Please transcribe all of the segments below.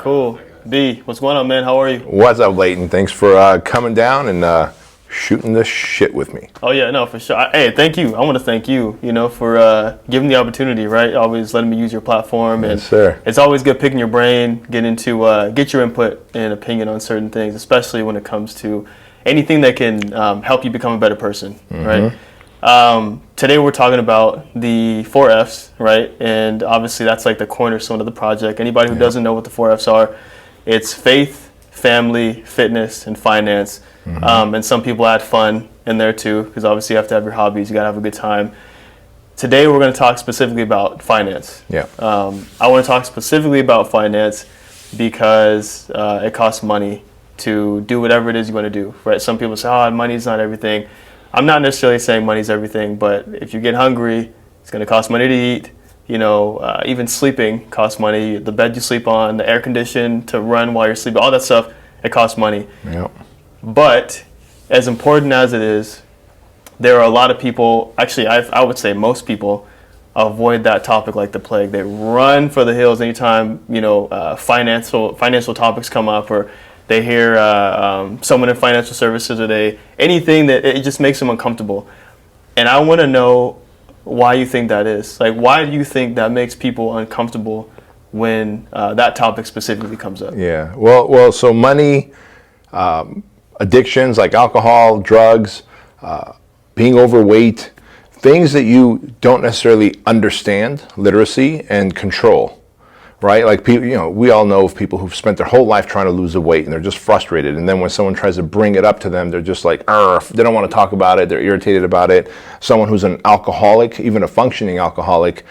Cool. B, what's going on, man? How are you? What's up, Lheyton? Thanks for coming down and shooting this shit with me. Oh yeah, no, for sure. Hey, thank you. I want to thank you, for giving the opportunity, right? Always letting me use your platform. And Yes, sir. it's always good picking your brain, get your input and opinion on certain things, especially when it comes to anything that can help you become a better person, right? Today we're talking about the 4 F's, right? And obviously that's like the cornerstone of the project. Anybody who doesn't know what the 4 F's are, it's faith, family, fitness, and finance. And some people add fun in there too, because obviously you have to have your hobbies, you gotta have a good time. Today we're gonna talk specifically about finance. Yeah. I wanna talk specifically about finance because it costs money to do whatever it is you wanna do, right? Some people say, money's not everything. I'm not necessarily saying money's everything, but if you get hungry, it's gonna cost money to eat. Even sleeping costs money. The bed you sleep on, the air condition to run while you're sleeping, all that stuff, it costs money. Yep. But as important as it is, there are a lot of people, actually I would say most people, avoid that topic like the plague. They run for the hills anytime, financial topics come up, or they hear someone in financial services, or anything that it just makes them uncomfortable. And I want to know why you think that is. Like, why do you think that makes people uncomfortable when that topic specifically comes up? Yeah. Well. So money, addictions like alcohol, drugs, being overweight, things that you don't necessarily understand, literacy and control. Right? Like people, we all know of people who've spent their whole life trying to lose the weight and they're just frustrated. And then when someone tries to bring it up to them, they're just like, they don't want to talk about it. They're irritated about it. Someone who's an alcoholic, even a functioning alcoholic,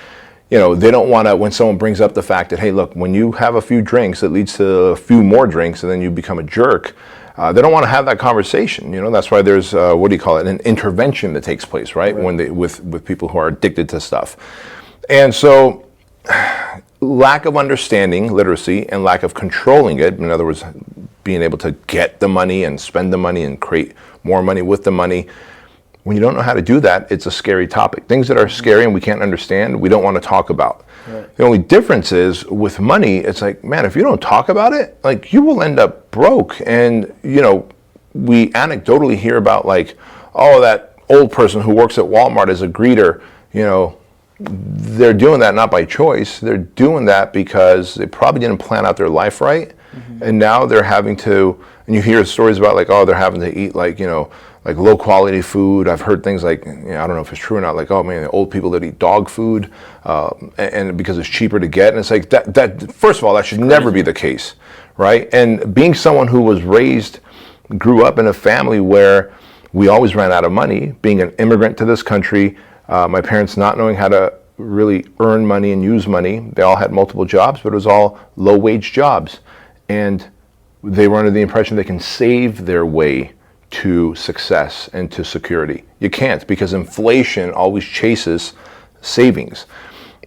they don't want to, when someone brings up the fact that, hey, look, when you have a few drinks, it leads to a few more drinks and then you become a jerk. They don't want to have that conversation. That's why there's, an intervention that takes place, right? When with people who are addicted to stuff. And so, lack of understanding, literacy, and lack of controlling it, in other words, being able to get the money and spend the money and create more money with the money. When you don't know how to do that, it's a scary topic. Things that are scary and we can't understand, we don't want to talk about. Right. The only difference is with money, it's like, man, if you don't talk about it, like, you will end up broke. And, we anecdotally hear about that old person who works at Walmart as a greeter, they're doing that not by choice. They're doing that because they probably didn't plan out their life right. And now they're having to, and you hear stories about they're having to eat like low quality food. I've heard things like, I don't know if it's true or not, the old people that eat dog food, and because it's cheaper to get. And it's like that first of all, that should never be the case, right? And being someone who grew up in a family where we always ran out of money, being an immigrant to this country, my parents not knowing how to really earn money and use money. They all had multiple jobs, but it was all low-wage jobs. And they were under the impression they can save their way to success and to security. You can't, because inflation always chases savings.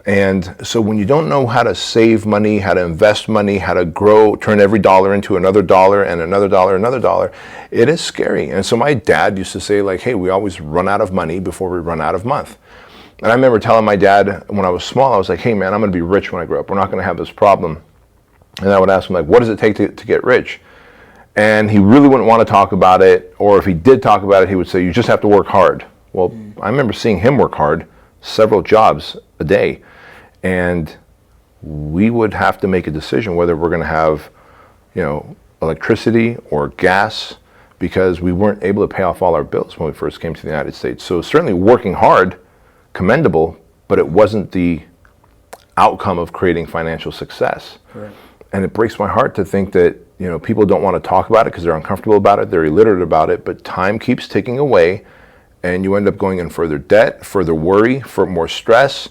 And so when you don't know how to save money, how to invest money, how to grow, turn every dollar into another dollar and another dollar, it is scary. And so my dad used to say hey, we always run out of money before we run out of month. And I remember telling my dad when I was small, I was like, hey man, I'm gonna be rich when I grow up. We're not gonna have this problem. And I would ask him what does it take to get rich? And he really wouldn't want to talk about it, or if he did talk about it, he would say, you just have to work hard. Well, I remember seeing him work hard, several jobs a day. And we would have to make a decision whether we're going to have, electricity or gas, because we weren't able to pay off all our bills when we first came to the United States. So certainly working hard, commendable, but it wasn't the outcome of creating financial success. Right. And it breaks my heart to think that, people don't want to talk about it because they're uncomfortable about it, they're illiterate about it, but time keeps ticking away and you end up going in further debt, further worry, for more stress.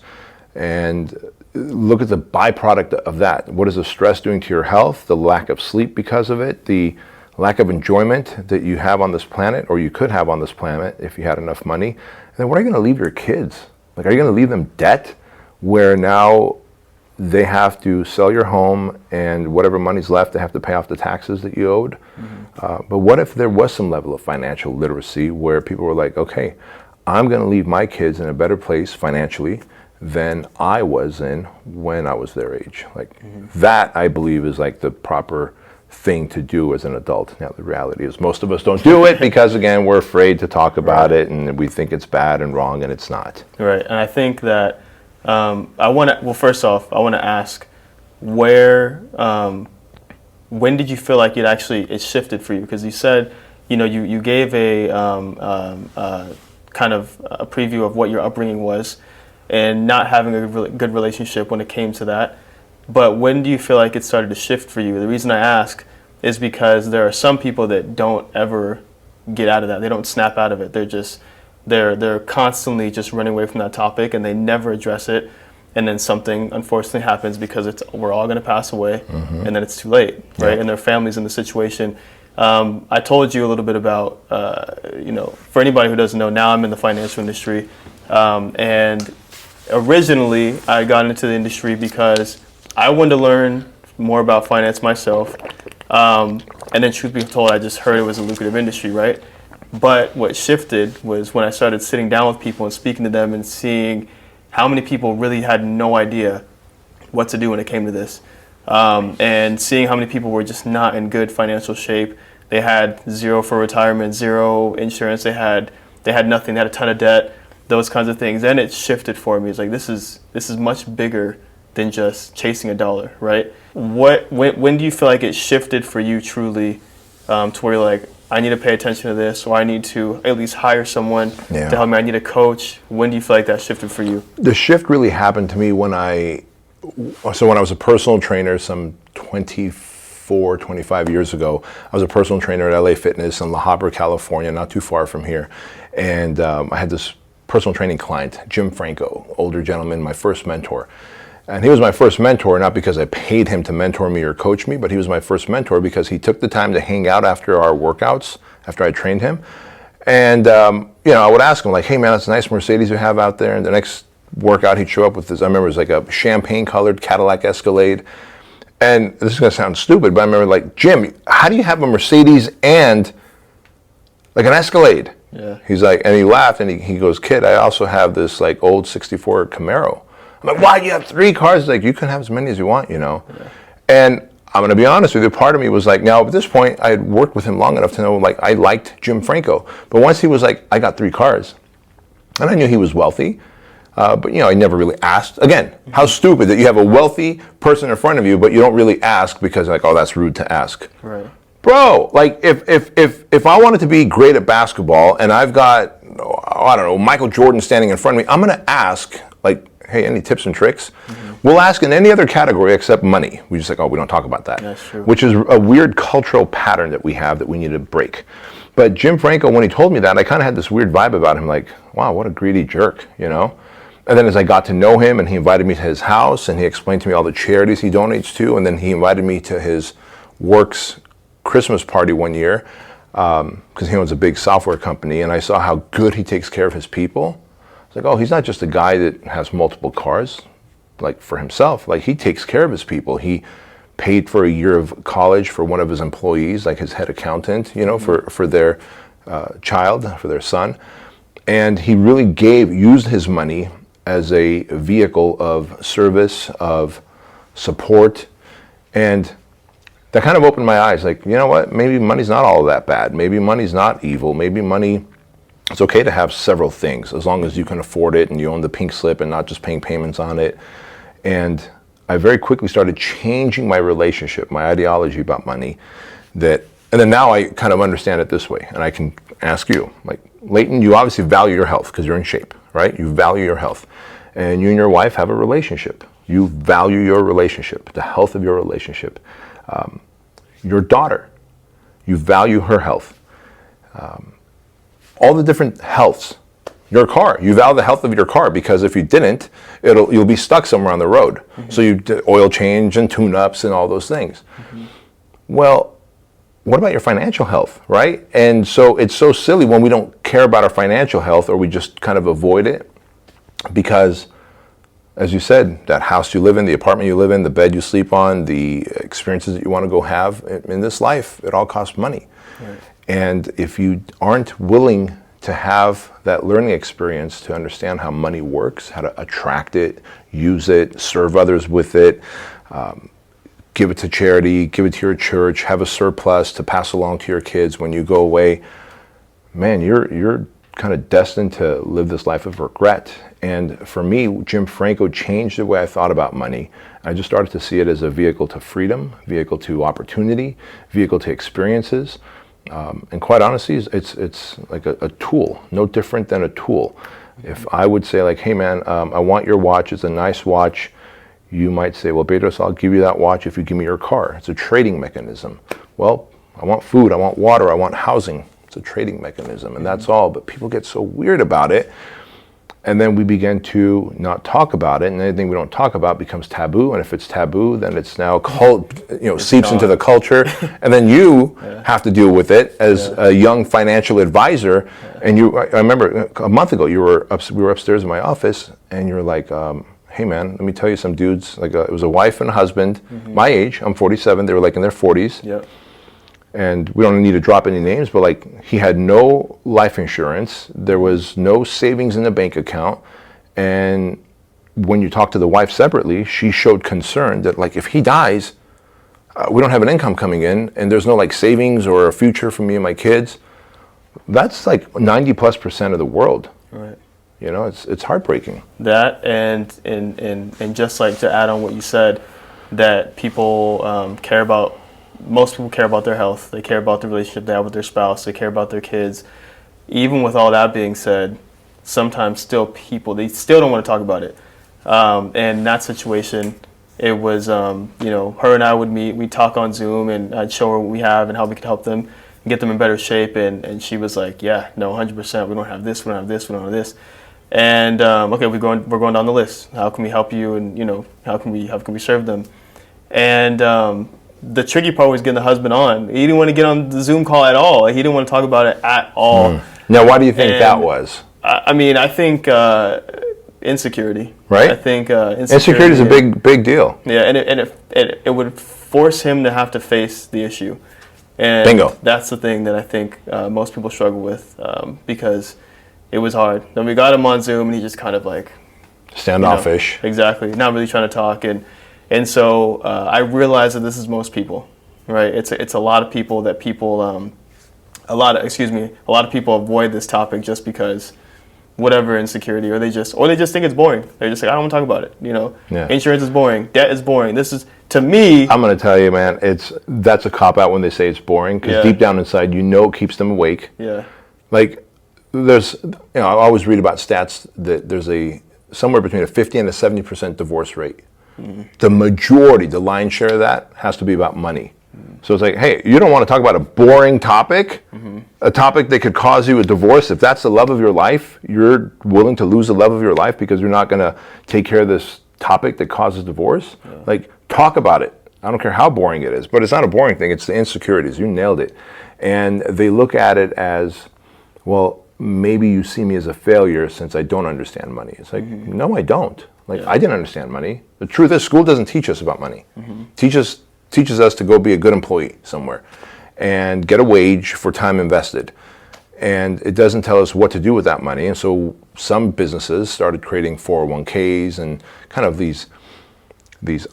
And look at the byproduct of that. What is the stress doing to your health? The lack of sleep because of it, the lack of enjoyment that you have on this planet, or you could have on this planet if you had enough money. And then what are you going to leave your kids? Are you going to leave them debt where now they have to sell your home and whatever money's left, they have to pay off the taxes that you owed? But what if there was some level of financial literacy where people were like, okay, I'm going to leave my kids in a better place financially. than I was in when I was their age. Like that, I believe, is like the proper thing to do as an adult. Now, the reality is most of us don't do it because, again, we're afraid to talk about it, and we think it's bad and wrong, and it's not. Right, and I think that first off, I want to ask where, when did you feel like it shifted for you? Because you said, you gave a kind of a preview of what your upbringing was, and not having a really good relationship when it came to that. But when do you feel like it started to shift for you? The reason I ask is because there are some people that don't ever get out of that. They don't snap out of it. They're constantly just running away from that topic, and they never address it. And then something unfortunately happens because we're all going to pass away, and then it's too late, right? Yeah. And their families in the situation. I told you a little bit about, for anybody who doesn't know, now I'm in the financial industry, and originally I got into the industry because I wanted to learn more about finance myself, and then truth be told, I just heard it was a lucrative industry, right? But what shifted was when I started sitting down with people and speaking to them and seeing how many people really had no idea what to do when it came to this, and seeing how many people were just not in good financial shape. They had zero for retirement, zero insurance, they had nothing, they had a ton of debt, those kinds of things. Then it shifted for me. It's like, this is much bigger than just chasing a dollar, right? When do you feel like it shifted for you truly, to where you're like, I need to pay attention to this, or I need to at least hire someone to help me, I need a coach? When do you feel like that shifted for you? The shift really happened to me when I was a personal trainer some 25 years ago. I was a personal trainer at LA Fitness in La Habra, California, not too far from here. And I had this personal training client, Jim Franco, older gentleman, my first mentor. And he was my first mentor, not because I paid him to mentor me or coach me, but he was my first mentor because he took the time to hang out after our workouts, after I trained him. And, I would ask him, like, hey, man, that's a nice Mercedes you have out there. And the next workout, he'd show up with this, I remember it was like a champagne-colored Cadillac Escalade. And this is going to sound stupid, but I remember, like, Jim, how do you have a Mercedes and, like, an Escalade? Yeah. He's like, and he laughed, and he goes, kid, I also have this, like, old 64 Camaro. I'm like, why, you have 3 cars? He's like, you can have as many as you want, Yeah. And I'm going to be honest with you, part of me was like, now at this point, I had worked with him long enough to know, like, I liked Jim Franco. But once he was like, I got 3 cars, and I knew he was wealthy, but, I never really asked. Again, how stupid that you have a wealthy person in front of you, but you don't really ask because, like, oh, that's rude to ask. Right. Bro, like, if I wanted to be great at basketball and I've got, I don't know, Michael Jordan standing in front of me, I'm going to ask, like, hey, any tips and tricks? We'll ask in any other category except money. We just like, oh, we don't talk about that. That's true. Which is a weird cultural pattern that we have that we need to break. But Jim Franco, when he told me that, I kind of had this weird vibe about him, like, wow, what a greedy jerk, And then as I got to know him, and he invited me to his house, and he explained to me all the charities he donates to, and then he invited me to his work's Christmas party one year, because he owns a big software company, and I saw how good he takes care of his people. Like, oh, he's not just a guy that has multiple cars, like, for himself. Like, he takes care of his people. He paid for a year of college for one of his employees, like his head accountant, for their child, for their son. And he really used his money as a vehicle of service, of support. And that kind of opened my eyes. Like, you know what? Maybe money's not all that bad. Maybe money's not evil. Maybe money... It's okay to have several things as long as you can afford it and you own the pink slip and not just paying payments on it. And I very quickly started changing my relationship, my ideology about money. And then now I kind of understand it this way. And I can ask you, like, Lheyton, you obviously value your health because you're in shape, right? You value your health. And you and your wife have a relationship. You value your relationship, the health of your relationship. Your daughter, you value her health. All the different healths. Your car, you value the health of your car because if you didn't, you'll be stuck somewhere on the road. So you oil change and tune-ups and all those things. Well, what about your financial health, right? And so it's so silly when we don't care about our financial health or we just kind of avoid it because, as you said, that house you live in, the apartment you live in, the bed you sleep on, the experiences that you want to go have in this life, it all costs money. Right. And if you aren't willing to have that learning experience to understand how money works, how to attract it, use it, serve others with it, give it to charity, give it to your church, have a surplus to pass along to your kids when you go away, man, you're kind of destined to live this life of regret. And for me, Jim Franco changed the way I thought about money. I just started to see it as a vehicle to freedom, vehicle to opportunity, vehicle to experiences. And quite honestly, it's like a tool, no different than a tool. If I would say like, hey man, I want your watch, it's a nice watch, you might say, well, Bedros, I'll give you that watch if you give me your car. It's a trading mechanism. Well, I want food, I want water, I want housing. It's a trading mechanism, and that's all. But people get so weird about it, and then we begin to not talk about it, and anything we don't talk about becomes taboo. And if it's taboo, then it's now seeps into the culture, and then you have to deal with it as a young financial advisor. And I remember a month ago, we were upstairs in my office, and you were like, hey man, let me tell you some dudes, like it was a wife and a husband, my age, I'm 47, they were like in their 40s. Yep. And we don't need to drop any names, but like he had no life insurance, there was no savings in the bank account, and when you talk to the wife separately, she showed concern that like if he dies, we don't have an income coming in, and there's no like savings or a future for me and my kids. That's like 90+% of the world. Right. You know, it's heartbreaking. That and just like to add on what you said, that people care about. Most people care about their health. They care about the relationship they have with their spouse. They care about their kids. Even with all that being said, sometimes they still don't want to talk about it. And in that situation, it was, her and I would meet. We'd talk on Zoom, and I'd show her what we have and how we could help them and get them in better shape. And she was like, yeah, no, 100%. We don't have this. We don't have this. We don't have this. And okay, we're going down the list. How can we help you? And how can we serve them? And the tricky part was getting the husband on. He didn't want to get on the Zoom call at all. He didn't want to talk about it at all. Now, why do you think that was? I think insecurity. Right. I think insecurity is a big deal. Yeah, and it would force him to have to face the issue. And bingo. That's the thing that I think most people struggle with because it was hard. Then we got him on Zoom, and he just kind of like standoffish. Exactly. Not really trying to talk. And so I realize that this is most people, right? It's a lot of people that a lot of people avoid this topic just because whatever insecurity, or they just think it's boring. They're just like, I don't want to talk about it. Yeah. Insurance is boring, debt is boring. This is, to me, I'm going to tell you, man, that's a cop out when they say it's boring, because deep down inside, it keeps them awake. Yeah. Like there's, I always read about stats that there's somewhere between a 50 and a 70% divorce rate. The majority, the lion's share of that has to be about money. So it's like, hey, you don't want to talk about a boring topic, a topic that could cause you a divorce. If that's the love of your life, you're willing to lose the love of your life because you're not going to take care of this topic that causes divorce. Yeah. Like, talk about it. I don't care how boring it is, but it's not a boring thing. It's the insecurities. You nailed it. And they look at it as, well, maybe you see me as a failure since I don't understand money. It's like, no, I don't. I didn't understand money. The truth is, school doesn't teach us about money. Teaches us to go be a good employee somewhere and get a wage for time invested. And it doesn't tell us what to do with that money. And so some businesses started creating 401ks and kind of these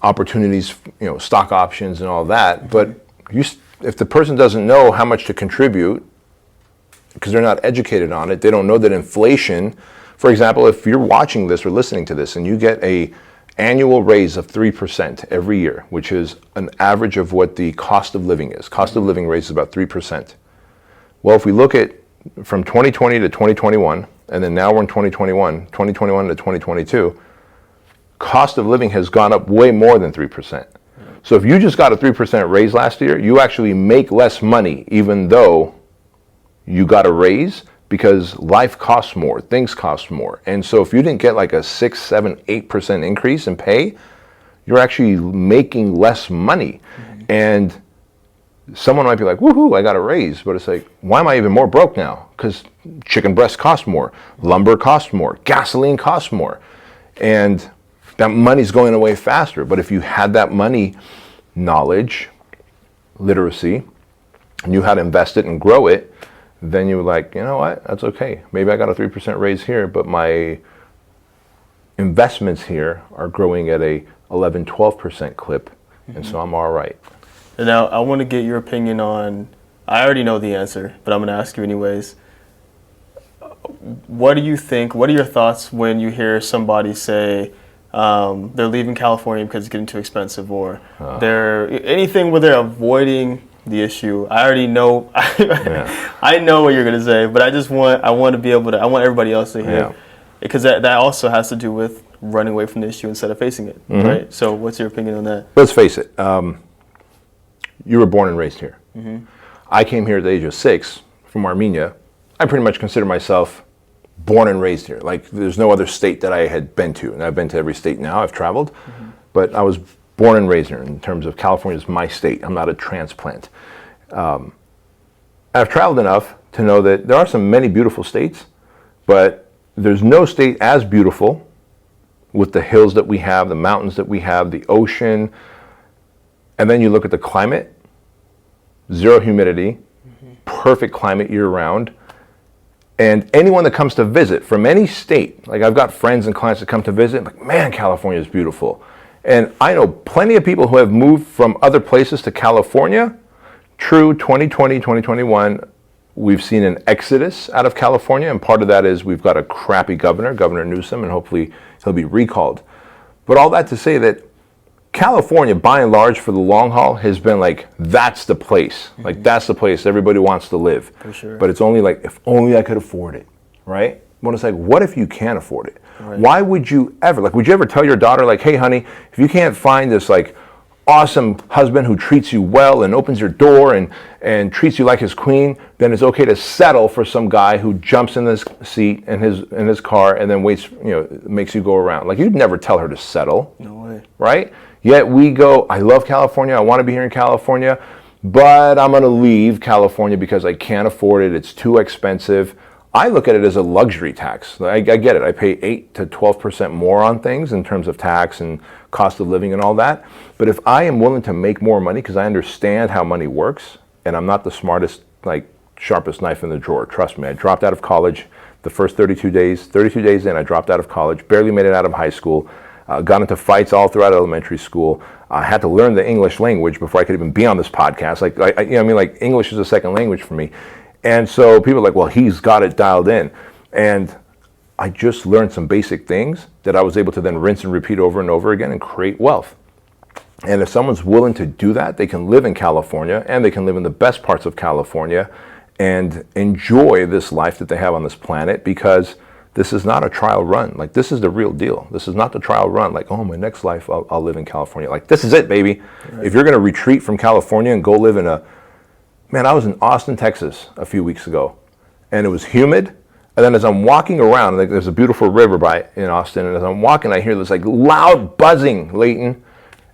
opportunities, stock options and all that. But if the person doesn't know how much to contribute, because they're not educated on it, they don't know that inflation. For example, if you're watching this or listening to this and you get an annual raise of 3% every year, which is an average of what the cost of living is. Cost of living raises about 3%. Well, if we look at from 2020 to 2021, and then now we're in 2021 to 2022, cost of living has gone up way more than 3%. So if you just got a 3% raise last year, you actually make less money even though you got a raise, because life costs more, things cost more. And so if you didn't get like a 6, 7, 8% increase in pay, you're actually making less money. And someone might be like, woohoo, I got a raise. But it's like, why am I even more broke now? Because chicken breast costs more, lumber costs more, gasoline costs more. And that money's going away faster. But if you had that money knowledge, literacy, and you had to invest it and grow it, then you're like, you know what, that's okay. Maybe I got a 3% raise here, but my investments here are growing at a 11, 12% clip, and so I'm all right. And now I want to get your opinion on, I already know the answer, but I'm going to ask you anyways. What do you think, what are your thoughts when you hear somebody say they're leaving California because it's getting too expensive, or they're anything where they're avoiding the issue? I already know, I know what you're going to say, but I want to be able to, I want everybody else to hear, because that also has to do with running away from the issue instead of facing it, right? So what's your opinion on that? Let's face it, you were born and raised here. I came here at the age of 6 from Armenia. I pretty much consider myself born and raised here. Like, there's no other state that I had been to, and I've been to every state now. I've traveled, but I was born and raised here in terms of California is my state. I'm not a transplant. I've traveled enough to know that there are many beautiful states, but there's no state as beautiful with the hills that we have, the mountains that we have, the ocean, and then you look at the climate, 0 humidity, perfect climate year-round. And anyone that comes to visit from any state, like I've got friends and clients that come to visit, like, man, California is beautiful. And I know plenty of people who have moved from other places to California. True, 2020, 2021, we've seen an exodus out of California, and part of that is we've got a crappy governor, Governor Newsom, and hopefully he'll be recalled. But all that to say that California, by and large, for the long haul, has been like, that's the place. Like, that's the place everybody wants to live. For sure. But it's only like, if only I could afford it, right? When it's like, what if you can't afford it? Right. Why would you ever, like, would you ever tell your daughter, like, hey, honey, if you can't find this, like, awesome husband who treats you well and opens your door and treats you like his queen, then it's okay to settle for some guy who jumps in this seat in his car and then waits, makes you go around. Like, you'd never tell her to settle. No way. Right? Yet we go, I love California, I want to be here in California, but I'm going to leave California because I can't afford it, it's too expensive. I look at it as a luxury tax. I get it. I pay 8 to 12% more on things in terms of tax and cost of living and all that. But if I am willing to make more money because I understand how money works, and I'm not the smartest, like, sharpest knife in the drawer, trust me. I dropped out of college the first 32 days in, I dropped out of college, barely made it out of high school. Got into fights all throughout elementary school. I had to learn the English language before I could even be on this podcast. Like English is a second language for me. And so people are like, well, he's got it dialed in. And I just learned some basic things that I was able to then rinse and repeat over and over again and create wealth. And if someone's willing to do that, they can live in California, and they can live in the best parts of California and enjoy this life that they have on this planet, because this is not a trial run. Like, this is the real deal. This is not the trial run. Like, oh, my next life, I'll live in California. Like, this is it, baby. Right. If you're going to retreat from California and go live in man, I was in Austin, Texas a few weeks ago, and it was humid. And then as I'm walking around, like, there's a beautiful river in Austin, and as I'm walking, I hear this like loud buzzing, Lheighton.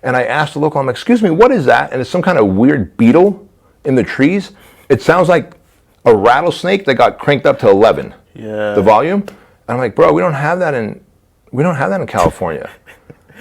And I asked the local, I'm like, excuse me, what is that? And it's some kind of weird beetle in the trees. It sounds like a rattlesnake that got cranked up to 11, the volume. And I'm like, bro, we don't have that in California.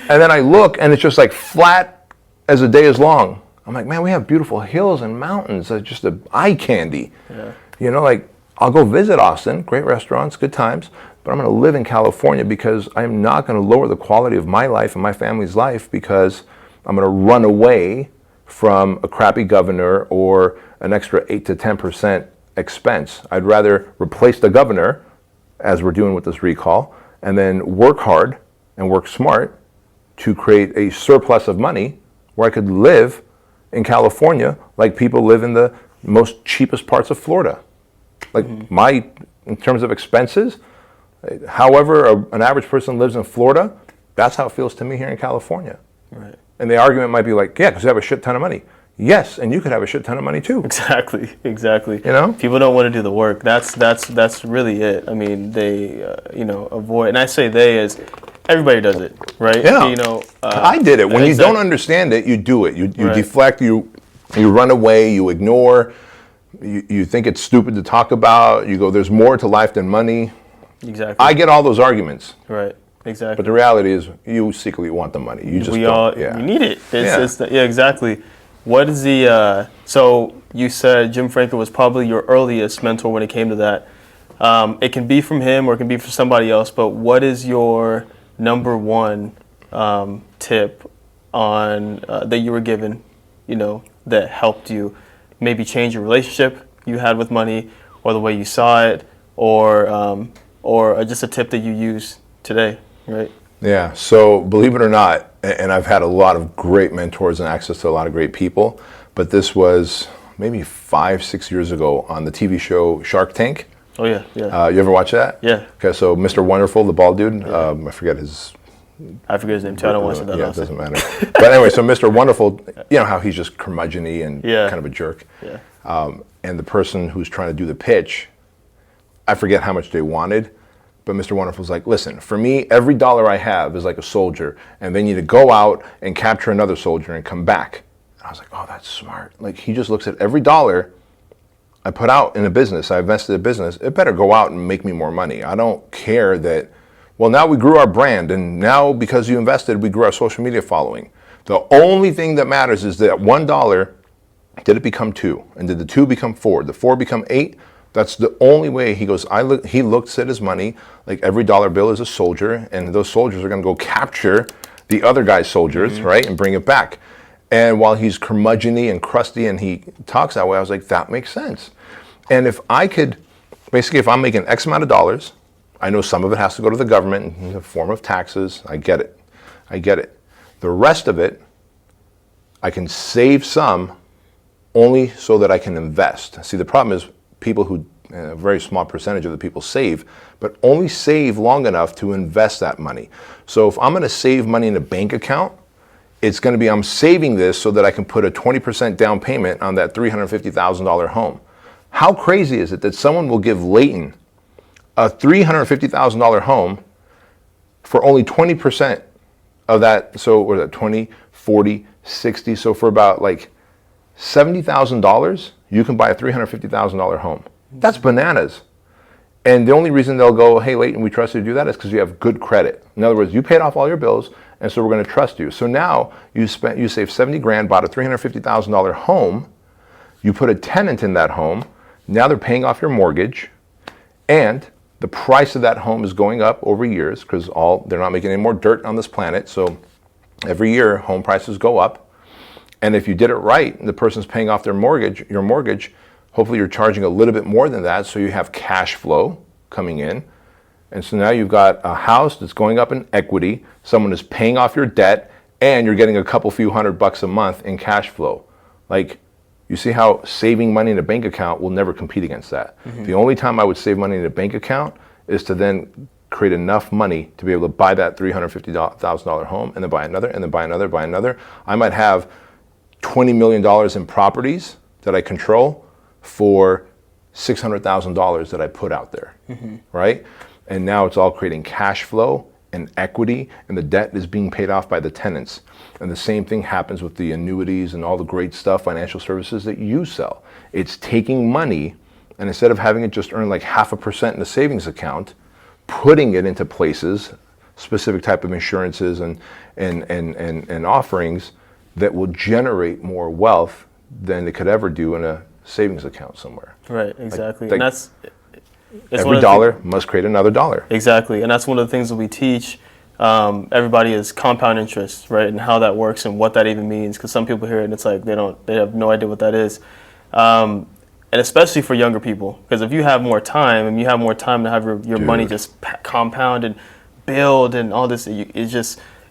And then I look, and it's just like flat as a day is long. I'm like, man, we have beautiful hills and mountains. It's just an eye candy. Yeah. Like, I'll go visit Austin, great restaurants, good times, but I'm going to live in California because I'm not going to lower the quality of my life and my family's life because I'm going to run away from a crappy governor or an extra 8 to 10% expense. I'd rather replace the governor, as we're doing with this recall, and then work hard and work smart to create a surplus of money where I could live in California like people live in the most cheapest parts of Florida. Like, in terms of expenses, however an average person lives in Florida, that's how it feels to me here in California. Right. And the argument might be like, yeah, because you have a shit ton of money. Yes, and you could have a shit ton of money too. Exactly. People don't want to do the work. That's really it. I mean, they avoid, and I say they as everybody does it, right? Yeah. I did it. When you don't understand it, you do it. You deflect. You run away. You ignore. You think it's stupid to talk about. You go, there's more to life than money. Exactly. I get all those arguments. Right. Exactly. But the reality is, you secretly want the money. You just we need it. Exactly. What is the so you said Jim Franklin was probably your earliest mentor when it came to that. It can be from him or it can be from somebody else, but what is your number one tip on that you were given, that helped you maybe change your relationship you had with money, or the way you saw it, or just a tip that you use today, right? Yeah, so believe it or not, and I've had a lot of great mentors and access to a lot of great people, but this was maybe 5-6 years ago on the TV show Shark Tank. Oh yeah. You ever watch that? Yeah. Okay, so Mr. Wonderful, the bald dude, I forget his name too. I don't watch it that Yeah, it often. doesn't matter. But anyway, so Mr. Wonderful, you know how he's just curmudgeon-y and kind of a jerk. Yeah. And the person who's trying to do the pitch, I forget how much they wanted, but Mr. Wonderful's like, listen, for me, every dollar I have is like a soldier, and they need to go out and capture another soldier and come back. And I was like, oh, that's smart. Like, he just looks at every dollar I put out in a business, I invested in a business, it better go out and make me more money. I don't care that, well, now we grew our brand, and now because you invested, we grew our social media following. The only thing that matters is that $1, did it become 2? And did the 2 become 4? The 4 become 8? That's the only way. He goes, he looks at his money like every dollar bill is a soldier, and those soldiers are going to go capture the other guy's soldiers, right, and bring it back. And while he's curmudgeon-y and crusty and he talks that way, I was like, that makes sense. And if I could, basically, if I'm making X amount of dollars, I know some of it has to go to the government in the form of taxes. I get it. The rest of it, I can save some only so that I can invest. See, the problem is people who, a very small percentage of the people save, but only save long enough to invest that money. So if I'm going to save money in a bank account, it's going to be I'm saving this so that I can put a 20% down payment on that $350,000 home. How crazy is it that someone will give Lheighton a $350,000 home for only 20% of that? So what is that, 20, 40, 60? So for about like $70,000, you can buy a $350,000 home. That's bananas. And the only reason they'll go, hey, Lheighton, we trust you to do that is because you have good credit. In other words, you paid off all your bills, and so we're going to trust you. So now you saved 70 grand, bought a $350,000 home, you put a tenant in that home, now they're paying off your mortgage, and the price of that home is going up over years because they're not making any more dirt on this planet. So every year, home prices go up. And if you did it right, and the person's paying off your mortgage, hopefully you're charging a little bit more than that, so you have cash flow coming in. And so now you've got a house that's going up in equity, someone is paying off your debt, and you're getting a few $100 a month in cash flow. Like, you see how saving money in a bank account will never compete against that. Mm-hmm. The only time I would save money in a bank account is to then create enough money to be able to buy that $350,000 home, and then buy another, and then buy another, buy another. I might have $20 million in properties that I control for $600,000 that I put out there, right? And now it's all creating cash flow and equity, and the debt is being paid off by the tenants. And the same thing happens with the annuities and all the great stuff, financial services that you sell. It's taking money, and instead of having it just earn like 0.5% in the savings account, putting it into places, specific type of insurances and offerings that will generate more wealth than it could ever do in a savings account somewhere. Right, exactly. Like, and that's every dollar must create another dollar. Exactly, and that's one of the things that we teach everybody is compound interest, right, and how that works and what that even means. Because some people hear it and it's like they have no idea what that is, and especially for younger people. Because if you have more time and you have more time to have your money just compound and build and all this,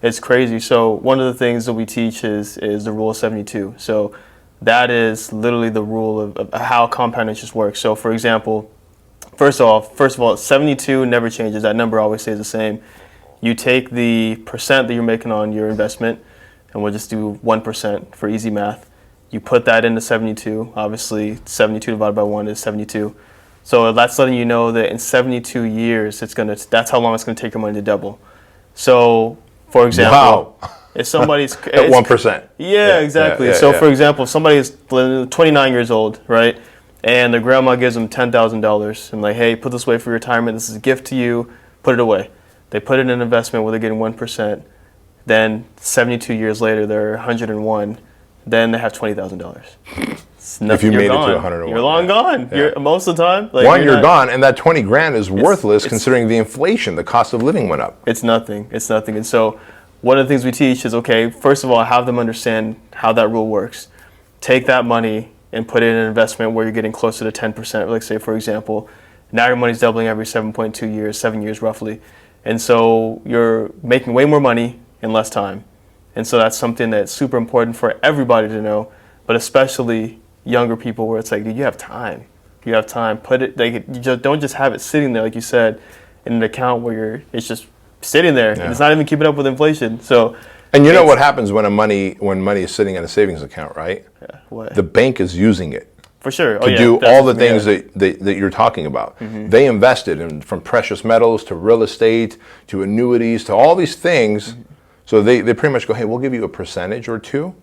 it's crazy. So one of the things that we teach is the rule of 72. So that is literally the rule of how compound interest works. So for example, first of all, 72 never changes. That number always stays the same. You take the percent that you're making on your investment, and we'll just do 1% for easy math. You put that into 72. Obviously, 72 divided by 1 is 72. So that's letting you know that in 72 years, that's how long it's going to take your money to double. So, for example, if somebody's at 1%. Yeah, exactly. For example, if somebody is 29 years old, right, and their grandma gives them $10,000 and like, hey, put this away for retirement. This is a gift to you. Put it away. They put it in an investment where they're getting 1%. Then 72 years later, they're 101. Then they have $20,000. If you you're made it gone. to 101. You're long gone. Yeah. You're most of the time. Like, You're gone, and that 20 grand is worthless considering the inflation, the cost of living went up. It's nothing. It's nothing. And so one of the things we teach is, okay, first of all, have them understand how that rule works. Take that money and put it in an investment where you're getting closer to 10%. Like, say, for example, now your money's doubling every 7.2 years, 7 years roughly. And so you're making way more money in less time. And so that's something that's super important for everybody to know, but especially younger people, where it's like, you have time. You have time. Put it, like, you just don't just have it sitting there, like you said, in an account where it's just sitting there. Yeah. And it's not even keeping up with inflation. So, and you know what happens when money is sitting in a savings account, right? Yeah, what? The bank is using it. For sure. To do all the things that you're talking about. Mm-hmm. They invested in, from precious metals to real estate to annuities to all these things. Mm-hmm. So they pretty much go, hey, we'll give you a percentage or two,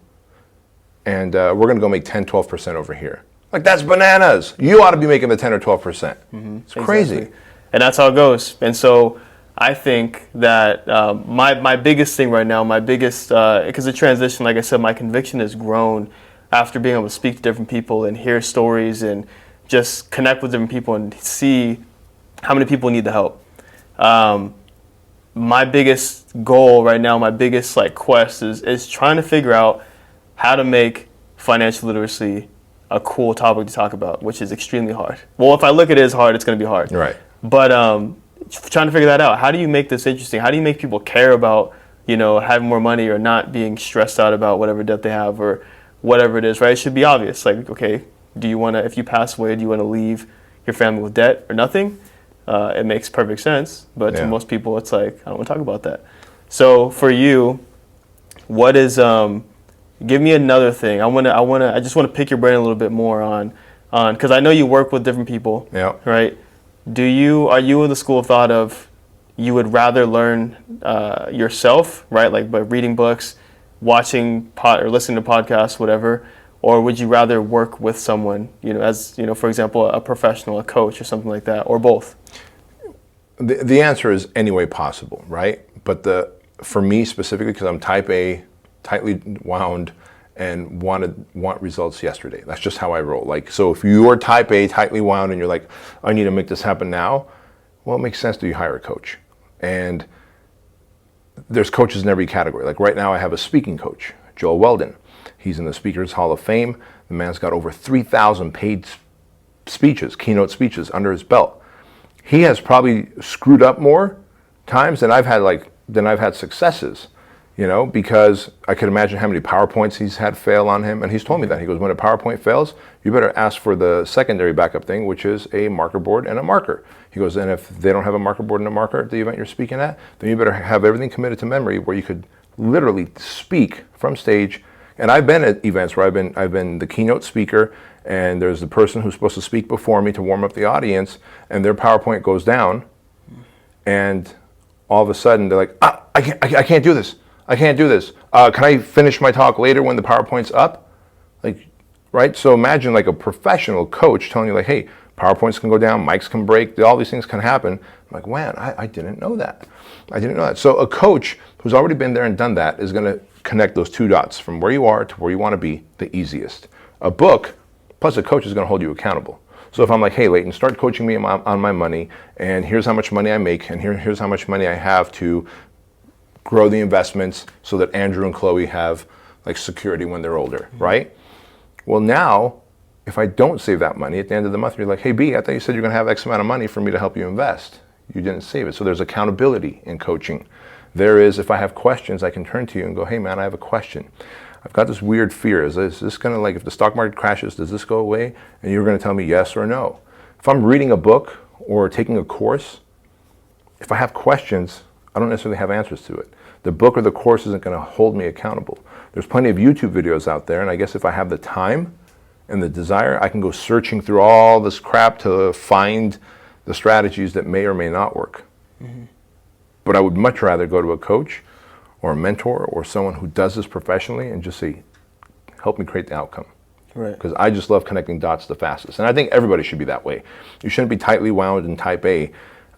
and we're going to go make 10, 12% over here. Like, that's bananas. You ought to be making the 10 or 12%. Mm-hmm. It's crazy. Exactly. And that's how it goes. And so I think that my biggest thing right now, because the transition, like I said, my conviction has grown after being able to speak to different people and hear stories and just connect with different people and see how many people need the help. My biggest goal right now, my biggest quest is trying to figure out how to make financial literacy a cool topic to talk about, which is extremely hard. Well, if I look at it as hard, it's going to be hard. Right. But trying to figure that out. How do you make this interesting? How do you make people care about, having more money or not being stressed out about whatever debt they have or whatever it is, right? It should be obvious. Like, okay, if you pass away, do you want to leave your family with debt or nothing? It makes perfect sense, but to most people, it's like, I don't want to talk about that. So for you, what is, give me another thing. I just want to pick your brain a little bit more on, because I know you work with different people, right? Are you in the school of thought of, you would rather learn yourself, right? Like by reading books, watching or listening to podcasts, whatever, or would you rather work with someone, for example, a professional, a coach or something like that, or both? The answer is any way possible, right? But for me specifically, because I'm type A, tightly wound, and want results yesterday. That's just how I roll. Like, so if you are type A, tightly wound, and you're like, I need to make this happen now, well, it makes sense that you hire a coach. And there's coaches in every category. Like right now I have a speaking coach, Joel Weldon. He's in the Speakers Hall of Fame. The man's got over 3,000 paid speeches, keynote speeches under his belt. He has probably screwed up more times than I've had successes, because I could imagine how many PowerPoints he's had fail on him. And he's told me that. He goes, when a PowerPoint fails, you better ask for the secondary backup thing, which is a marker board and a marker. He goes, and if they don't have a marker board and a marker at the event you're speaking at, then you better have everything committed to memory where you could literally speak from stage. And I've been at events where I've been the keynote speaker, and there's the person who's supposed to speak before me to warm up the audience, and their PowerPoint goes down, and all of a sudden they're like, I can't do this. I can't do this. Can I finish my talk later when the PowerPoint's up? Like, right? So imagine like a professional coach telling you like, hey, PowerPoints can go down, mics can break, all these things can happen. I'm like, man, I didn't know that. I didn't know that. So a coach who's already been there and done that is going to connect those two dots from where you are to where you want to be the easiest. A book plus a coach is going to hold you accountable. So if I'm like, hey, Lheyton, start coaching me on my money, and here's how much money I make, and here's how much money I have to grow the investments so that Andrew and Chloe have like security when they're older, right? Well, now, if I don't save that money at the end of the month, you're like, hey, B, I thought you said you're going to have X amount of money for me to help you invest. You didn't save it. So there's accountability in coaching. There is, if I have questions, I can turn to you and go, hey, man, I have a question. I've got this weird fear. Is this going to, like, if the stock market crashes, does this go away? And you're going to tell me yes or no. If I'm reading a book or taking a course, if I have questions, I don't necessarily have answers to it. The book or the course isn't going to hold me accountable. There's plenty of YouTube videos out there, and I guess if I have the time and the desire, I can go searching through all this crap to find the strategies that may or may not work. Mm-hmm. But I would much rather go to a coach or a mentor or someone who does this professionally and just say, help me create the outcome. Right. Because I just love connecting dots the fastest. And I think everybody should be that way. You shouldn't be tightly wound in type A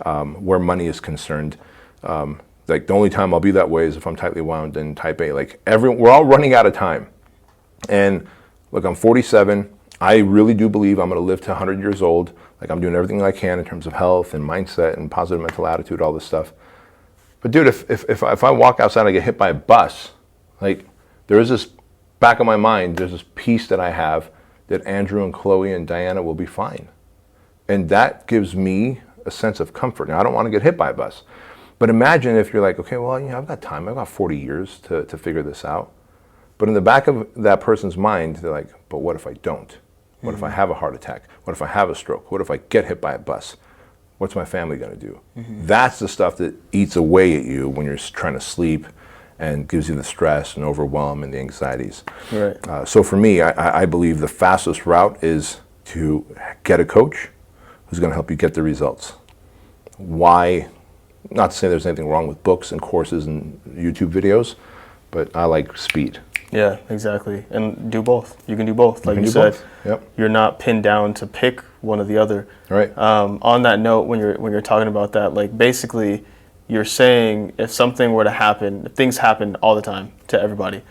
where money is concerned. Like the only time I'll be that way is if I'm tightly wound in type A. Like we're all running out of time. And look, I'm 47. I really do believe I'm going to live to 100 years old. Like, I'm doing everything I can in terms of health and mindset and positive mental attitude, all this stuff. But dude, if I walk outside and I get hit by a bus, like, there is this back of my mind, there's this peace that I have that Andrew and Chloe and Diana will be fine. And that gives me a sense of comfort. Now, I don't want to get hit by a bus. But imagine if you're like, okay, well, I've got time. I've got 40 years to figure this out. But in the back of that person's mind, they're like, but what if I don't? What if I have a heart attack? What if I have a stroke? What if I get hit by a bus? What's my family going to do? That's the stuff that eats away at you when you're trying to sleep and gives you the stress and overwhelm and the anxieties. Right. So for me, I believe the fastest route is to get a coach who's going to help you get the results. Why? Not to say there's anything wrong with books and courses and YouTube videos, but I like speed. Yeah, exactly. And do both. You can do both. Like you said, Yep. You're not pinned down to pick one or the other. Right. On that note, when you're talking about that, like, basically, you're saying if something were to happen, if things happen all the time to everybody,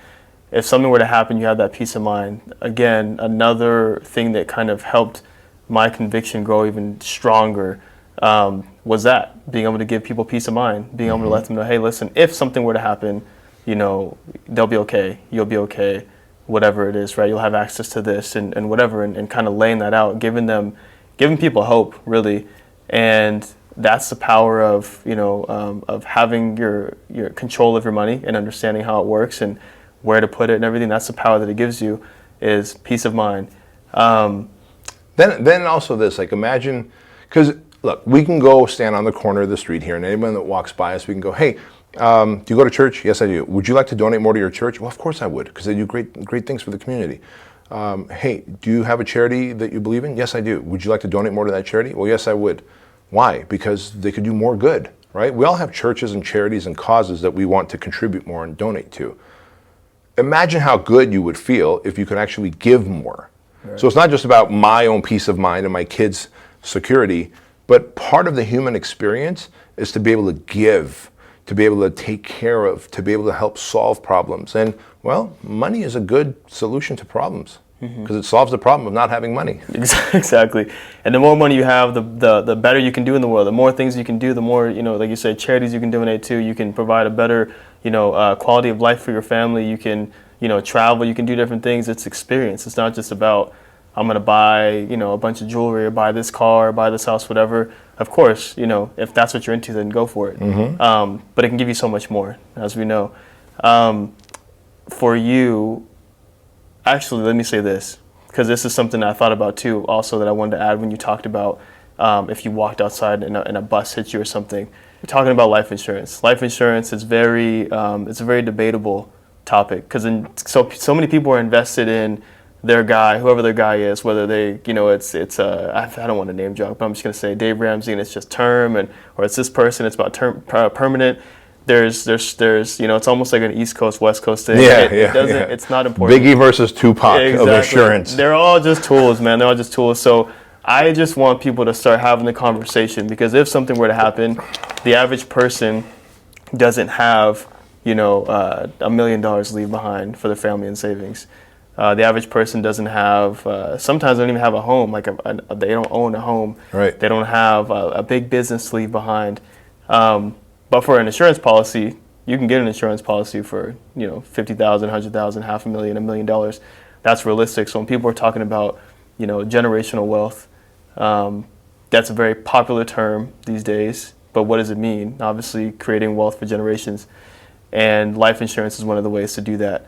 if something were to happen, you have that peace of mind. Again, another thing that kind of helped my conviction grow even stronger was that being able to give people peace of mind, being able to let them know, hey, listen, if something were to happen, they'll be okay, you'll be okay, whatever it is, right? You'll have access to this and whatever, and kind of laying that out, giving people hope, really. And that's the power of having your control of your money and understanding how it works and where to put it and everything. That's the power that it gives you, is peace of mind. Then also this, like, imagine, because look, we can go stand on the corner of the street here, and anyone that walks by us, we can go, hey, do you go to church? Yes, I do. Would you like to donate more to your church? Well, of course I would, because they do great things for the community. Hey, do you have a charity that you believe in? Yes, I do. Would you like to donate more to that charity? Well, yes, I would. Why? Because they could do more good, right? We all have churches and charities and causes that we want to contribute more and donate to. Imagine how good you would feel if you could actually give more. Right. So it's not just about my own peace of mind and my kids' security, but part of the human experience is to be able to give, to be able to take care of, to be able to help solve problems. And, well, money is a good solution to problems, because it solves the problem of not having money. Exactly. And the more money you have, the better you can do in the world. The more things you can do, the more, like you said, charities you can donate to. You can provide a better, quality of life for your family. You can, travel. You can do different things. It's experience. It's not just about, I'm going to buy, a bunch of jewelry or buy this car or buy this house, whatever. Of course, if that's what you're into, then go for it. But it can give you so much more, as we know. For you, actually, let me say this, because this is something I thought about too, also, that I wanted to add when you talked about if you walked outside and a bus hit you or something. You're talking about life insurance. Life insurance is it's a very debatable topic, because so many people are invested in their guy, whoever their guy is, whether they, I don't want to name drop, but I'm just going to say Dave Ramsey and it's just term, or it's this person, it's about permanent. There's it's almost like an East Coast, West Coast thing. It's not important. Biggie versus Tupac of insurance. They're all just tools, man. They're all just tools. So I just want people to start having the conversation, because if something were to happen, the average person doesn't have, $1 million leave behind for their family and savings. The average person doesn't have, sometimes they don't even have a home, like they don't own a home. Right. They don't have a big business to leave behind. But for an insurance policy, you can get an insurance policy for, $50,000, $100,000, $500,000, $1 million. That's realistic. So when people are talking about, generational wealth, that's a very popular term these days. But what does it mean? Obviously, creating wealth for generations. And life insurance is one of the ways to do that.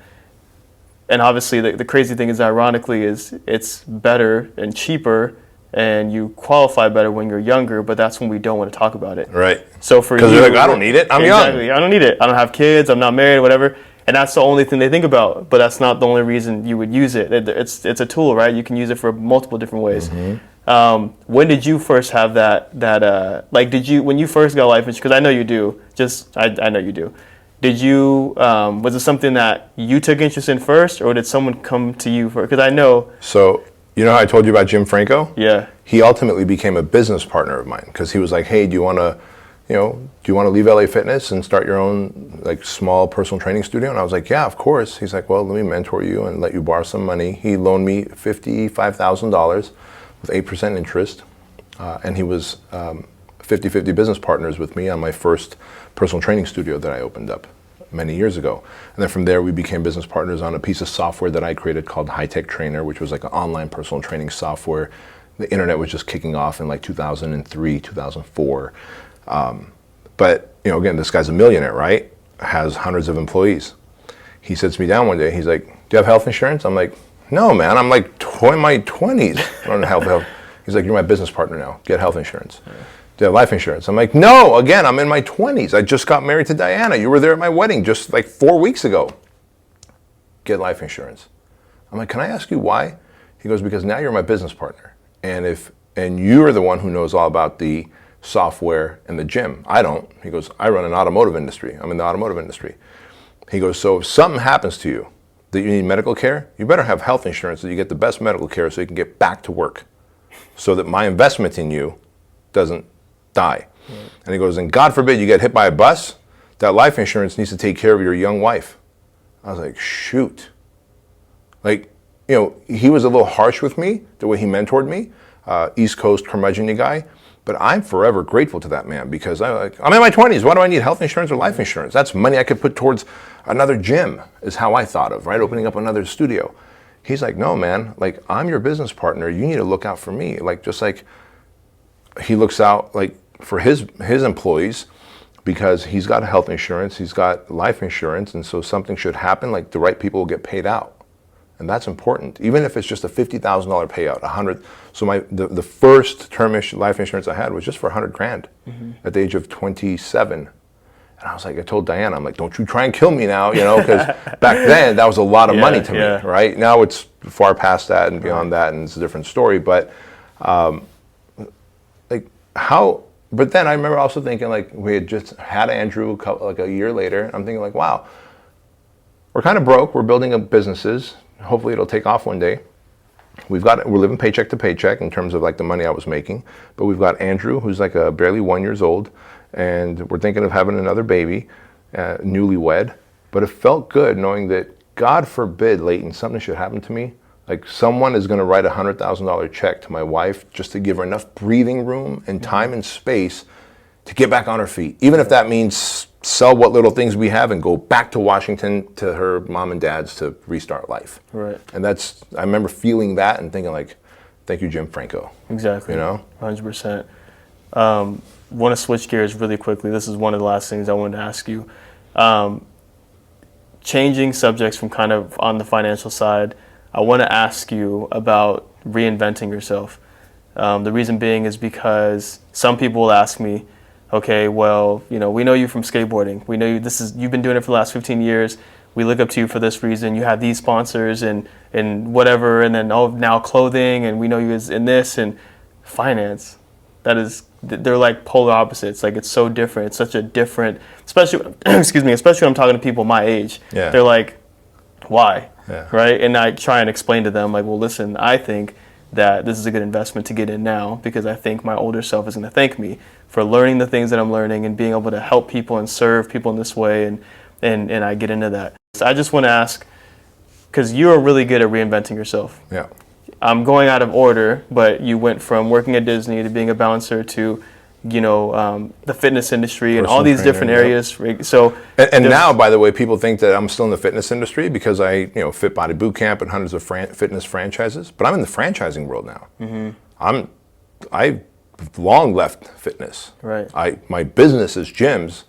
And obviously, the crazy thing is, ironically, is it's better and cheaper, and you qualify better when you're younger, but that's when we don't want to talk about it. Right. So for you, because you're like, I don't need it. I'm young. I don't need it. I don't have kids. I'm not married, whatever. And that's the only thing they think about. But that's not the only reason you would use it. It's a tool, right? You can use it for multiple different ways. When did you first have when you first got life insurance? Because I know you do. I know you do. Did you, was it something that you took interest in first, or did someone come to you for? Because I know. So, how I told you about Jim Franco? Yeah. He ultimately became a business partner of mine, because he was like, hey, do you want to do you want to leave LA Fitness and start your own like small personal training studio? And I was like, yeah, of course. He's like, well, let me mentor you and let you borrow some money. He loaned me $55,000 with 8% interest. And he was 50-50 business partners with me on my first personal training studio that I opened up many years ago. And then from there, we became business partners on a piece of software that I created called High Tech Trainer, which was like an online personal training software. The internet was just kicking off in like 2003, 2004. But, again, this guy's a millionaire, right? Has hundreds of employees. He sits me down one day. He's like, do you have health insurance? I'm like, no, man. I'm like in my 20s. I don't have health. He's like, you're my business partner now. Get health insurance. Yeah. Do you have life insurance? I'm like, no, again, I'm in my 20s. I just got married to Diana. You were there at my wedding just like 4 weeks ago. Get life insurance. I'm like, can I ask you why? He goes, because now you're my business partner. And you're the one who knows all about the software and the gym. I don't. He goes, I run an automotive industry. I'm in the automotive industry. He goes, so if something happens to you that you need medical care, you better have health insurance so you get the best medical care so you can get back to work so that my investment in you doesn't die. Right. And he goes, and God forbid you get hit by a bus, that life insurance needs to take care of your young wife. I was like, shoot. Like, he was a little harsh with me, the way he mentored me, East Coast curmudgeon guy, but I'm forever grateful to that man because I'm in my 20s. Why do I need health insurance or life insurance? That's money I could put towards another gym is how I thought of, right? Opening up another studio. He's like, no, man, like I'm your business partner. You need to look out for me. Like, just like he looks out like for his employees because he's got health insurance, he's got life insurance. And so something should happen, like the right people will get paid out. And that's important, even if it's just a $50,000 payout, 100. So the first term life insurance I had was just for 100 grand at the age of 27. And I was like, I told Diana, I'm like, don't you try and kill me now, because back then that was a lot of money to me, right? Now it's far past that and beyond that, and it's a different story. But but then I remember also thinking, like, we had just had Andrew like a year later. I'm thinking like, wow, we're kind of broke. We're building up businesses. Hopefully it'll take off one day. We're living paycheck to paycheck in terms of like the money I was making, but we've got Andrew, who's like barely 1 year old, and we're thinking of having another baby, newlywed. But it felt good knowing that, God forbid, Lheyton, something should happen to me. Like someone is going to write a $100,000 check to my wife just to give her enough breathing room and time and space to get back on her feet, even if that means sell what little things we have and go back to Washington to her mom and dad's to restart life. Right. And I remember feeling that and thinking like, thank you, Jim Franco. Exactly. 100%. Want to switch gears really quickly. This is one of the last things I wanted to ask you. Changing subjects from kind of on the financial side, I want to ask you about reinventing yourself. The reason being is because some people will ask me, okay, well, we know you from skateboarding. We know you've been doing it for the last 15 years. We look up to you for this reason. You have these sponsors and whatever, and then now clothing, and we know you as in this and finance. They're like polar opposites. Like it's so different. It's such a different, especially especially when I'm talking to people my age. Yeah. They're like, why? Yeah. Right? And I try and explain to them like, well, listen, I think that this is a good investment to get in now because I think my older self is going to thank me for learning the things that I'm learning and being able to help people and serve people in this way, and I get into that. So I just want to ask, because you're really good at reinventing yourself. Yeah. I'm going out of order, but you went from working at Disney to being a bouncer to, the fitness industry and all these different areas. Yep. So and now, by the way, people think that I'm still in the fitness industry because I, Fit Body Boot Camp and hundreds of fitness franchises. But I'm in the franchising world now. Mm-hmm. I've long left fitness. Right. My business is gyms.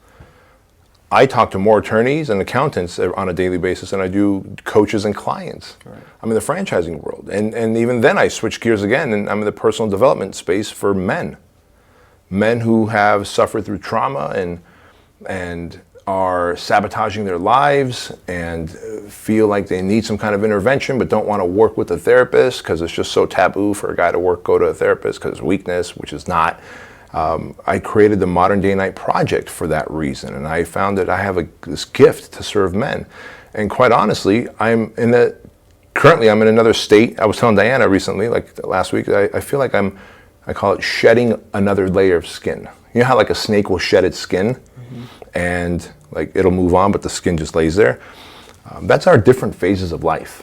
I talk to more attorneys and accountants on a daily basis than I do coaches and clients. Right. I'm in the franchising world. And even then I switch gears again and I'm in the personal development space for men who have suffered through trauma and are sabotaging their lives and feel like they need some kind of intervention but don't want to work with a therapist because it's just so taboo for a guy to go to a therapist because of weakness, which is not. I created the Modern Day Night Project for that reason, and I found that I have this gift to serve men. And quite honestly, currently I'm in another state. I was telling Diana recently, like last week, I feel like I call it shedding another layer of skin. You know how like a snake will shed its skin and like it'll move on, but the skin just lays there? That's our different phases of life.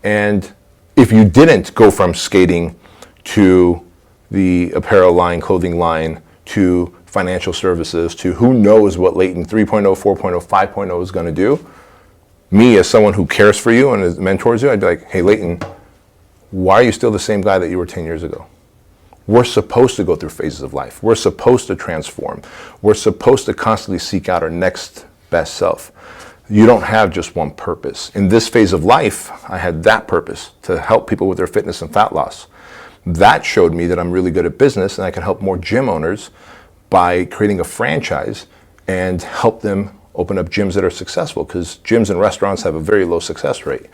And if you didn't go from skating to the apparel line, clothing line, to financial services, to who knows what Lheighton 3.0, 4.0, 5.0 is going to do, me as someone who cares for you and mentors you, I'd be like, hey, Lheighton, why are you still the same guy that you were 10 years ago? We're supposed to go through phases of life. We're supposed to transform. We're supposed to constantly seek out our next best self. You don't have just one purpose. In this phase of life, I had that purpose, to help people with their fitness and fat loss. That showed me that I'm really good at business and I can help more gym owners by creating a franchise and help them open up gyms that are successful, because gyms and restaurants have a very low success rate.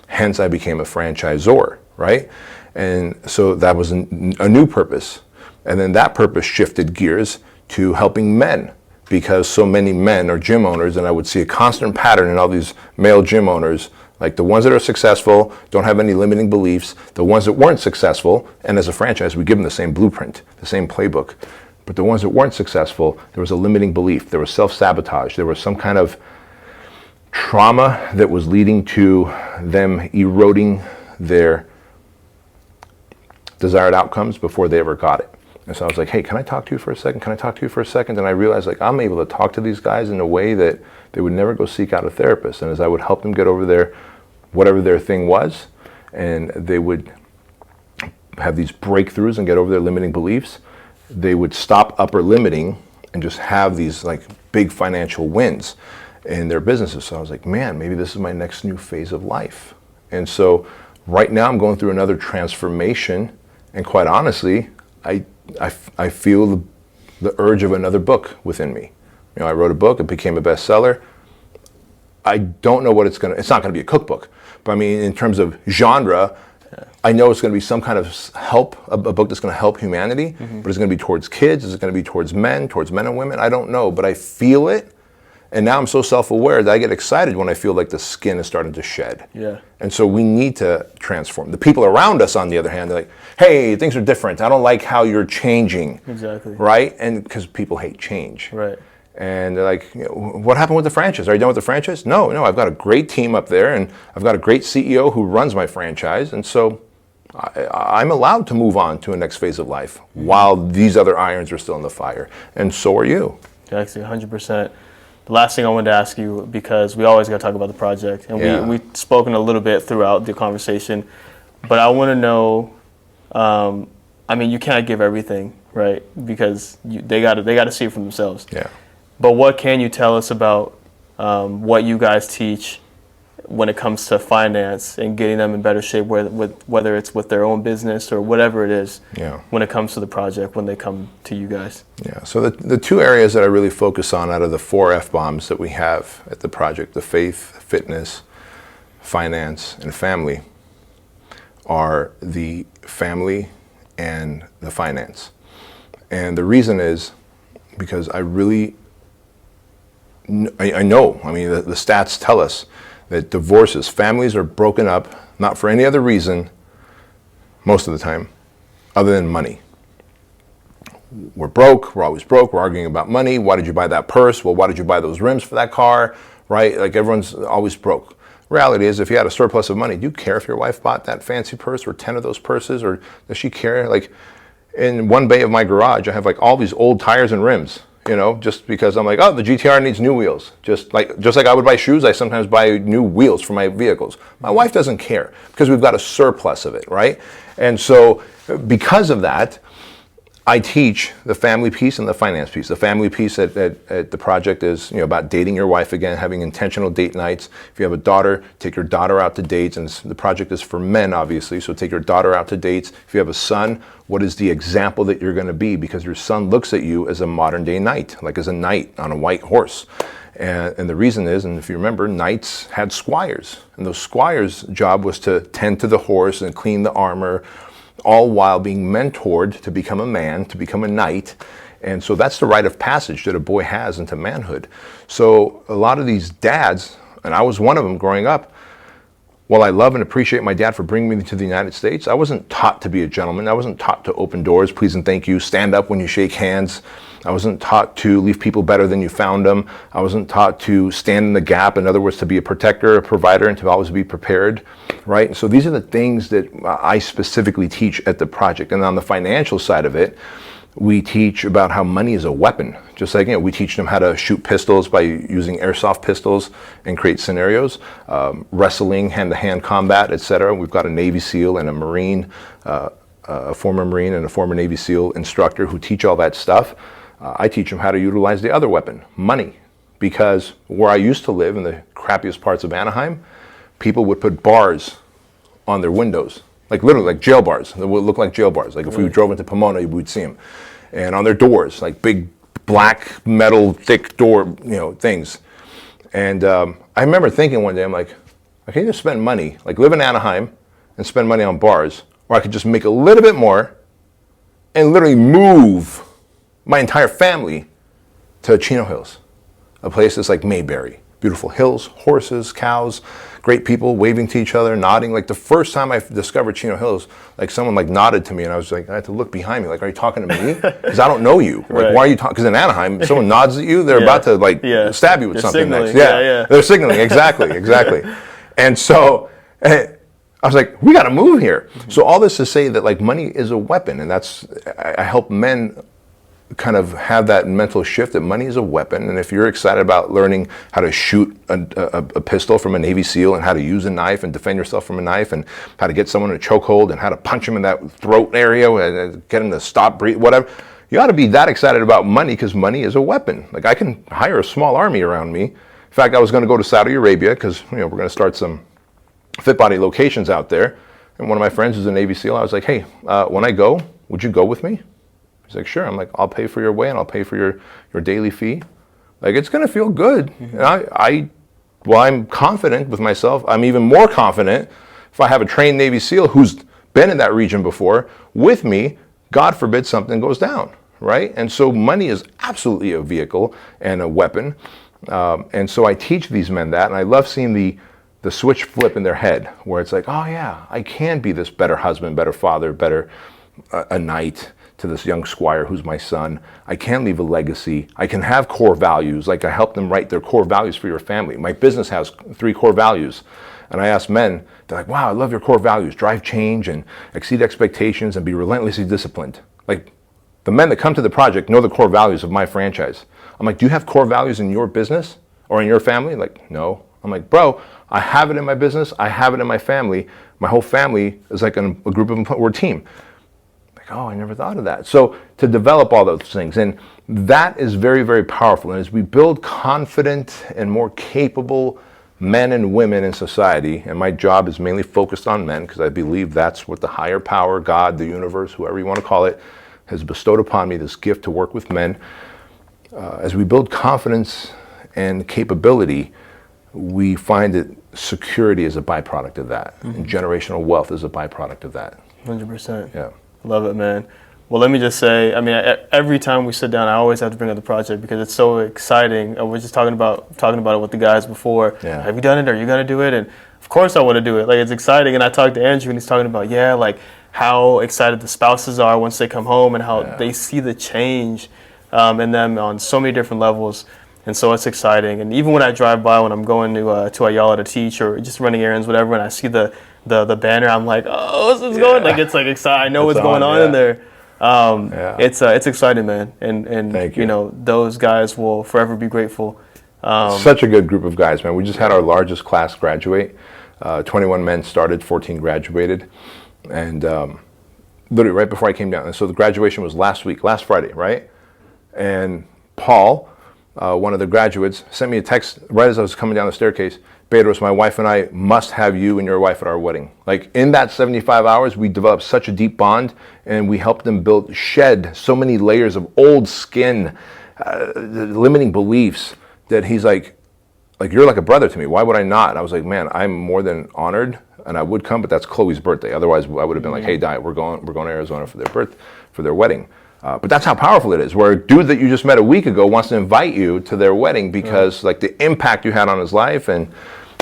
Hence, I became a franchisor, right? And so that was a new purpose. And then that purpose shifted gears to helping men, because so many men are gym owners, and I would see a constant pattern in all these male gym owners, like the ones that are successful, don't have any limiting beliefs, the ones that weren't successful, and as a franchise, we give them the same blueprint, the same playbook. But the ones that weren't successful, there was a limiting belief, there was self-sabotage, there was some kind of trauma that was leading to them eroding their desired outcomes before they ever got it. And so I was like, hey, can I talk to you for a second? Can I talk to you for a second? And I realized like I'm able to talk to these guys in a way that they would never go seek out a therapist. And as I would help them get over their, whatever their thing was, and they would have these breakthroughs and get over their limiting beliefs, they would stop upper limiting and just have these like big financial wins in their businesses. So I was like, man, maybe this is my next new phase of life. And so right now I'm going through another transformation, and quite honestly, I feel the urge of another book within me. You know, I wrote a book, it became a bestseller. I don't know what it's not gonna be a cookbook, but I mean, in terms of genre, I know it's gonna be some kind of help, a book that's gonna help humanity, but it's gonna be towards kids, is it gonna be towards men and women? I don't know, but I feel it. And now I'm so self-aware that I get excited when I feel like the skin is starting to shed. Yeah. And so we need to transform. The people around us, on the other hand, they're like, hey, things are different. I don't like how you're changing. Exactly. Right? And because people hate change. Right. And they're like, you know, what happened with the franchise? Are you done with the franchise? No, I've got a great team up there, and I've got a great CEO who runs my franchise. And so I'm allowed to move on to a next phase of life while these other irons are still in the fire. And so are you. Actually, 100%. The last thing I wanted to ask you, because we always got to talk about the project, and we've spoken a little bit throughout the conversation, but I want to know, I mean, you can't give everything, right? Because they got to see it for themselves. Yeah. But what can you tell us about what you guys teach when it comes to finance and getting them in better shape, whether it's with their own business or whatever it is, when it comes to the project, when they come to you guys? Yeah, so the two areas that I really focus on out of the 4 F-bombs that we have at the project, the faith, fitness, finance, and family, are the family and the finance. And the reason is because I really, I know, I mean, the stats tell us that divorces, families are broken up, not for any other reason, most of the time, other than money. We're broke, we're always broke, we're arguing about money. Why did you buy that purse? Well, why did you buy those rims for that car, right? Like everyone's always broke. Reality is, if you had a surplus of money, do you care if your wife bought that fancy purse or 10 of those purses, or does she care? Like in one bay of my garage, I have like all these old tires and rims. You know, just because I'm like, oh, the GTR needs new wheels. Just like I would buy shoes, I sometimes buy new wheels for my vehicles. My wife doesn't care because we've got a surplus of it, right? And so because of that, I teach the family piece and the finance piece. The family piece at the project is, you know, about dating your wife again, having intentional date nights. If you have a daughter, take your daughter out to dates. And the project is for men, obviously, so take your daughter out to dates. If you have a son, what is the example that you're going to be? Because your son looks at you as a modern day knight, like as a knight on a white horse. And the reason is, and if you remember, knights had squires. And those squires' job was to tend to the horse and clean the armor, all while being mentored to become a man, to become a knight. And so that's the rite of passage that a boy has into manhood. So a lot of these dads, and I was one of them growing up, while I love and appreciate my dad for bringing me to the United States, I wasn't taught to be a gentleman. I wasn't taught to open doors, please and thank you, stand up when you shake hands. I wasn't taught to leave people better than you found them. I wasn't taught to stand in the gap, in other words, to be a protector, a provider, and to always be prepared, right? So these are the things that I specifically teach at the project. And on the financial side of it, we teach about how money is a weapon. Just like, we teach them how to shoot pistols by using airsoft pistols and create scenarios, wrestling, hand-to-hand combat, etc. We've got a Navy SEAL and a Marine, a former Marine and a former Navy SEAL instructor who teach all that stuff. I teach them how to utilize the other weapon, money. Because where I used to live in the crappiest parts of Anaheim, people would put bars on their windows. Like literally, like jail bars. They would look like jail bars. Like if we drove into Pomona, we'd see them. And on their doors, like big black metal, thick door, things. And I remember thinking one day, I'm like, I can either spend money, like live in Anaheim and spend money on bars, or I could just make a little bit more and literally move my entire family to Chino Hills, a place that's like Mayberry. Beautiful hills, horses, cows, great people waving to each other, nodding. Like the first time I discovered Chino Hills, like someone like nodded to me, and I was like, I had to look behind me. Like, are you talking to me? Because I don't know you. Like, Right. Why are you talking? Because in Anaheim, if someone nods at you, they're about to stab you with They're something signaling. next. Yeah, they're signaling. Exactly. And so I was like, we got to move here. So all this to say that like money is a weapon, and I help men kind of have that mental shift that money is a weapon. And if you're excited about learning how to shoot a pistol from a Navy SEAL and how to use a knife and defend yourself from a knife and how to get someone in a chokehold and how to punch them in that throat area and get them to stop breathing, whatever, you ought to be that excited about money because money is a weapon. Like I can hire a small army around me. In fact, I was going to go to Saudi Arabia because we're going to start some fit body locations out there. And one of my friends is a Navy SEAL. I was like, hey, when I go, would you go with me? He's like, sure. I'm like, I'll pay for your way and I'll pay for your daily fee. Like, it's going to feel good. Mm-hmm. And I'm confident with myself. I'm even more confident if I have a trained Navy SEAL who's been in that region before with me, God forbid something goes down, right? And so money is absolutely a vehicle and a weapon. And so I teach these men that, and I love seeing the switch flip in their head where it's like, oh yeah, I can be this better husband, better father, better a knight to this young squire who's my son. I can leave a legacy. I can have core values. Like I help them write their core values for your family. My business has 3 core values. And I ask men, they're like, wow, I love your core values. Drive change and exceed expectations and be relentlessly disciplined. Like the men that come to the project know the core values of my franchise. I'm like, do you have core values in your business or in your family? Like, no. I'm like, bro, I have it in my business. I have it in my family. My whole family is like a group of, we're a team. Oh, I never thought of that. So to develop all those things, and that is very, very powerful. And as we build confident and more capable men and women in society, and my job is mainly focused on men because I believe that's what the higher power, God, the universe, whoever you want to call it, has bestowed upon me, this gift to work with men. As we build confidence and capability, we find that security is a byproduct of that. Mm-hmm. And generational wealth is a byproduct of that. 100%. Yeah. Love it, man. Well, let me just say, I mean, every time we sit down, I always have to bring up the project because it's so exciting. I was just talking about it with the guys before. Yeah. Have you done it? Are you going to do it? And of course I want to do it. Like, it's exciting. And I talked to Andrew and he's talking about, like how excited the spouses are once they come home and how they see the change in them on so many different levels. And so it's exciting. And even when I drive by, when I'm going to Ayala to teach or just running errands, whatever, and I see the banner, I'm like, oh, this is going. Like, it's like exciting. I know what's going on in there. It's exciting, man. And Thank you. Those guys will forever be grateful. Such a good group of guys, man. We just had our largest class graduate. 21 men started, 14 graduated. And literally right before I came down. And so the graduation was last Friday, right? And Paul, one of the graduates, sent me a text right as I was coming down the staircase. Bedros, my wife and I must have you and your wife at our wedding. Like in that 75 hours, we developed such a deep bond and we helped them shed so many layers of old skin, limiting beliefs that he's like, you're like a brother to me. Why would I not? And I was like, man, I'm more than honored and I would come, but that's Chloe's birthday. Otherwise I would have been like, hey, Diet, we're going to Arizona for their wedding. But that's how powerful it is, where a dude that you just met a week ago wants to invite you to their wedding because like the impact you had on his life and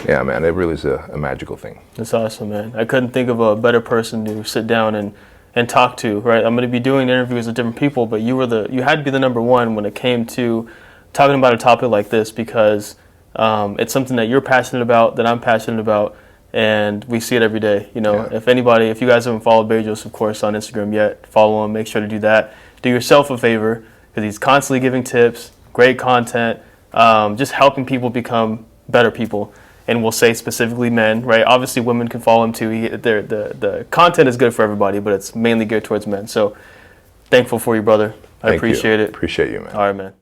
Yeah, man, it really is a magical thing. That's awesome, man. I couldn't think of a better person to sit down and talk to, right? I'm going to be doing interviews with different people, but you had to be the number one when it came to talking about a topic like this, because it's something that you're passionate about, that I'm passionate about, and we see it every day. You know, if you guys haven't followed Bedros, of course, on Instagram yet, follow him. Make sure to do that. Do yourself a favor, because he's constantly giving tips, great content, just helping people become better people. And we'll say specifically men, right? Obviously, women can follow him too. The content is good for everybody, but it's mainly geared towards men. So thankful for you, brother. I appreciate it. Appreciate you, man. All right, man.